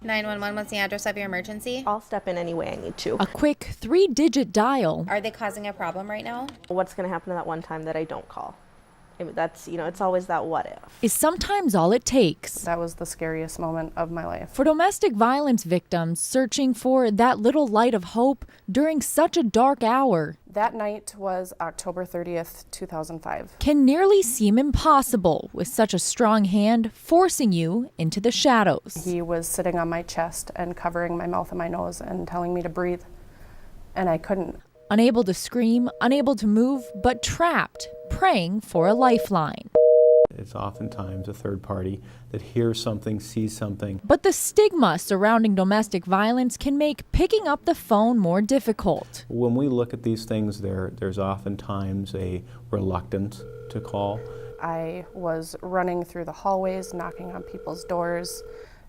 911, what's the address of your emergency? I'll step in any way I need to. A quick 3-digit dial. Are they causing a problem right now? What's going to happen to that one time that I don't call? I mean, that's, it's always that what if. Is sometimes all it takes. That was the scariest moment of my life. For domestic violence victims searching for that little light of hope during such a dark hour That night was October 30th, 2005. can nearly seem impossible with such a strong hand forcing you into the shadows. He was sitting on my chest and covering my mouth and my nose and telling me to breathe, and I couldn't. Unable to scream, unable to move, but trapped, praying for a lifeline. It's oftentimes a third party that hears something, sees something. But the stigma surrounding domestic violence can make picking up the phone more difficult. When we look at these things, there's oftentimes a reluctance to call. I was running through the hallways, knocking on people's doors.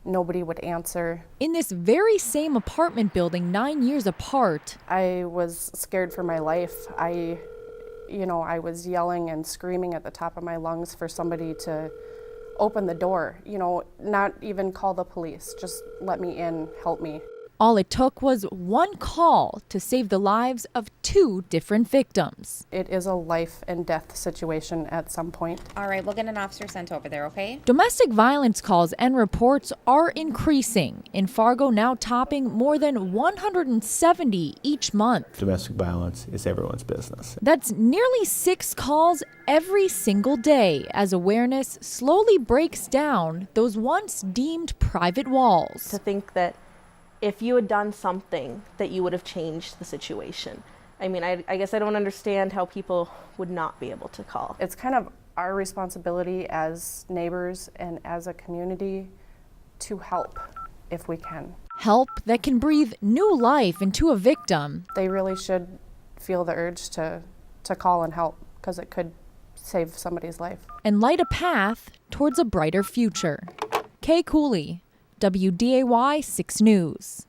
Nobody would answer. In this very same apartment building 9 years apart, I was scared for my life. I was yelling and screaming at the top of my lungs for somebody to open the door, not even call the police, just let me in, help me. all it took was one call to save the lives of 2 different victims. It is a life and death situation at some point. All right, we'll get an officer sent over there, okay? Domestic violence calls and reports are increasing, in Fargo now topping more than 170 each month. Domestic violence is everyone's business. That's nearly 6 calls every single day as awareness slowly breaks down those once deemed private walls. To think that if you had done something that you would have changed the situation. I mean, I guess I don't understand how people would not be able to call. It's kind of our responsibility as neighbors and as a community to help if we can. Help that can breathe new life into a victim. They really should feel the urge to call and help, because it could save somebody's life. And light a path towards a brighter future. Kay Cooley, WDAY 6 News.